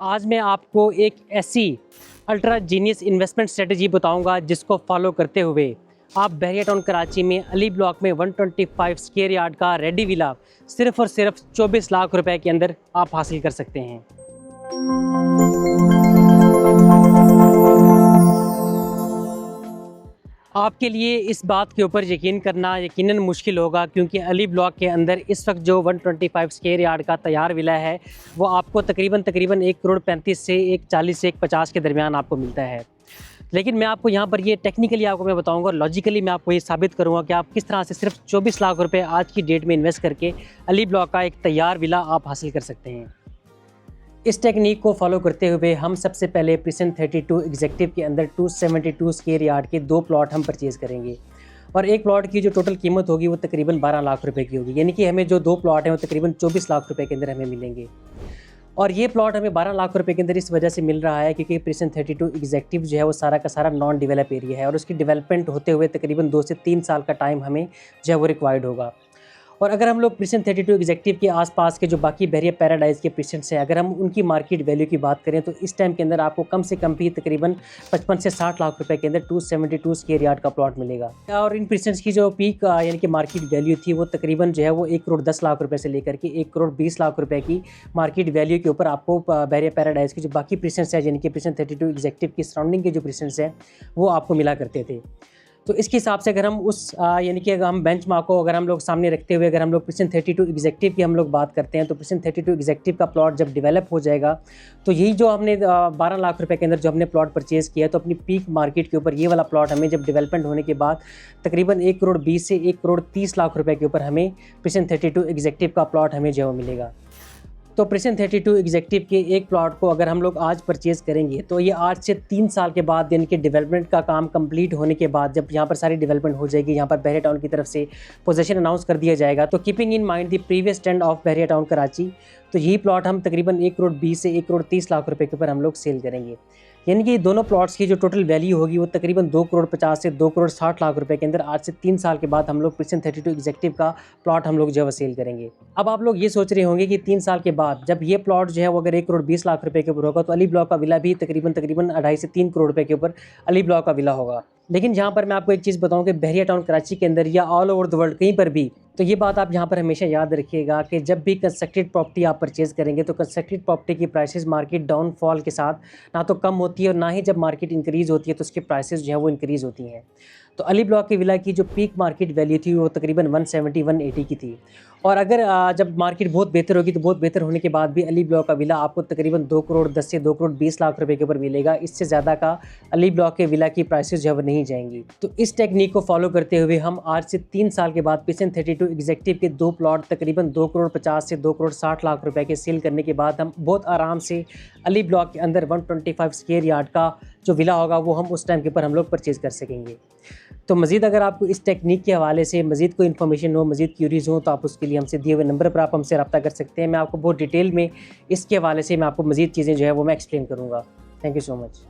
आज मैं आपको एक ऐसी अल्ट्रा जीनियस इन्वेस्टमेंट स्ट्रेटजी बताऊंगा जिसको फॉलो करते हुए आप बहरिया टाउन कराची में अली ब्लॉक में 125 स्क्वायर यार्ड का रेडी विला सिर्फ और सिर्फ 24 लाख रुपए के अंदर आप हासिल कर सकते हैं। आपके लिए इस बात के ऊपर यकीन करना यकीनन मुश्किल होगा, क्योंकि अली ब्लॉक के अंदर इस वक्त जो 125 स्क्वायर यार्ड का तैयार विला है वो आपको तकरीबन 1,35 से 1,40 से 1,50 के दरमियान आपको मिलता है। लेकिन मैं आपको यहाँ पर ये टेक्निकली आपको मैं बताऊँगा, लॉजिकली मैं आपको ये साबित करूँगा कि आप किस तरह से सिर्फ 24 लाख रुपये आज की डेट में इन्वेस्ट करके अली ब्लॉक का एक तैयार विला आप हासिल कर सकते हैं। इस टेक्निक को फॉलो करते हुए हम सबसे पहले प्रिसन 32 एग्जेक्टिव के अंदर 272 स्क्वायर यार्ड के 2 प्लॉट हम परचेज़ करेंगे और एक प्लॉट की जो टोटल कीमत होगी वो तकरीबन 12 लाख रुपए की होगी। यानी कि हमें जो 2 प्लॉट हैं वो तकरीबन 24 लाख रुपए के अंदर हमें मिलेंगे। और ये प्लॉट हमें 12 लाख रुपए के अंदर इस वजह से मिल रहा है क्योंकि प्रिसन 32 एग्जेक्टिव जो है वो सारा का सारा नॉन डेवलप एरिया है और उसकी डेवलपमेंट होते हुए तकरीबन 2 से 3 साल का टाइम हमें जो है वो रिक्वायर्ड होगा। और अगर हम लोग प्रिसन 32 एग्जेक्टिव के आसपास के जो बाकी बहरिया पैराडाइज के प्रिसेंट्स हैं, अगर हम उनकी मार्केट वैल्यू की बात करें तो इस टाइम के अंदर आपको कम से कम भी तकरीबन 55 से 60 लाख रुपए के अंदर 272 स्क्वायर यार्ड का प्लॉट मिलेगा। और इन प्रिसेंट्स की जो पीक यानी कि मार्केट वैल्यू थी वो तकरीबन जो है वो 1 करोड़ 10 लाख रुपये से लेकर के 1 करोड़ 20 लाख रुपये की मार्केट वैल्यू के ऊपर आपको बहरिया पैराडाइज की जो बाकी प्रिसेंट्स हैं यानी कि प्रिसन 32 एग्जेक्टिव की सराउंडिंग के जो प्रिसेंट्स हैं वो आपको मिला करते थे। तो इसके हिसाब से अगर हम उस यानी कि अगर हम बेंचमार्क को अगर हम लोग सामने रखते हुए अगर हम लोग प्रिसन 32 एग्जेक्टिव की हम लोग बात करते हैं तो प्रिसन 32 एग्जेक्टिव का प्लॉट जब डेवलप हो जाएगा तो यही जो हमने 12 लाख रुपए के अंदर जो हमने प्लॉट परचेज़ किया तो अपनी पीक मार्केट के ऊपर ये वाला प्लॉट हमें जब डेवलपमेंट होने के बाद तकरीबन 1 करोड़ 20 से 1 करोड़ 30 लाख रुपए के ऊपर हमें प्रिसन 32 एग्जेक्टिव का प्लॉट हमें जो मिलेगा। तो प्रिसन 32 एग्जेक्टिव के एक प्लॉट को अगर हम लोग आज परचेज़ करेंगे तो ये आज से 3 साल के बाद यानी कि डेवलपमेंट का काम कंप्लीट होने के बाद जब यहाँ पर सारी डेवलपमेंट हो जाएगी, यहाँ पर बहरिया टाउन की तरफ से पोजीशन अनाउंस कर दिया जाएगा, तो keeping in mind the previous trend of Bahria town Karachi, तो यही प्लॉट हम तकरीबन 1 करोड़ 20 से 1 करोड़ 30 लाख रुपए के ऊपर हम लोग सेल करेंगे। यानी कि दोनों प्लॉट्स की जो टोटल वैल्यू होगी वो तकरीबन 2 करोड़ 50 से 2 करोड़ 60 लाख रुपए के अंदर आज से 3 साल के बाद हम लोग प्रिसन 32 एग्जेक्टिव का प्लॉट हम लोग जो है सेल करेंगे। अब आप लोग ये सोच रहे होंगे कि 3 साल के बाद जब ये प्लॉट जो है वो अगर 1 करोड़ 20 लाख रुपए के ऊपर होगा तो अली ब्लॉक का विला भी तकरीबन 2.5 से 3 करोड़ रुपए के ऊपर अली ब्लॉक का विला होगा। लेकिन यहाँ पर मैं आपको एक चीज़ बताऊँ कि बहरिया टाउन कराची के अंदर या ऑल ओवर द वर्ल्ड कहीं पर भी, तो ये बात आप यहाँ पर हमेशा याद रखिएगा कि जब भी कंस्ट्रक्टेड प्रॉपर्टी आप परचेज़ करेंगे तो कंस्ट्रक्टेड प्रॉपर्टी की प्राइसेस मार्केट डाउनफॉल के साथ ना तो कम होती है और ना ही जब मार्केट इंक्रीज़ होती है तो उसकी प्राइसेस जो है वो इंक्रीज़ होती हैं। तो अली ब्लॉक के विला की जो पीक मार्केट वैल्यू थी वो तकरीबन 170-180 की थी और अगर जब मार्केट बहुत बेहतर होगी तो बहुत बेहतर होने के बाद भी अली ब्लॉक का विला आपको तकरीबन 2 करोड़ 10 से 2 करोड़ 20 लाख रुपए के ऊपर मिलेगा। इससे ज़्यादा का अली ब्लॉक के विला की प्राइसेस जो है नहीं जाएंगी। तो इस टेक्निक को फॉलो करते हुए हम आज से 3 साल के बाद प्रिसन 32 एग्जेक्टिव के 2 प्लॉट तकरीबन 2 करोड़ 50 से 2 करोड़ 60 लाख रुपए के सेल करने के बाद हम बहुत आराम से अली ब्लॉक के अंदर 125 स्क्वायर यार्ड का जो विला होगा वो हम उस टाइम के ऊपर हम लोग परचेज़ कर सकेंगे। तो मज़ीद अगर आपको इस टेक्निक के हवाले से मज़ीद कोई इन्फॉर्मेशन हो, मज़ीद क्यूरीज हो, तो आप उसके लिए हमसे दिए हुए नंबर पर आप हमसे रब्ता कर सकते हैं। मैं आपको बहुत डिटेल में इसके हवाले से मैं आपको मज़ीद चीज़ें जो है वो मैं एक्सप्लेन करूँगा। Thank you so much.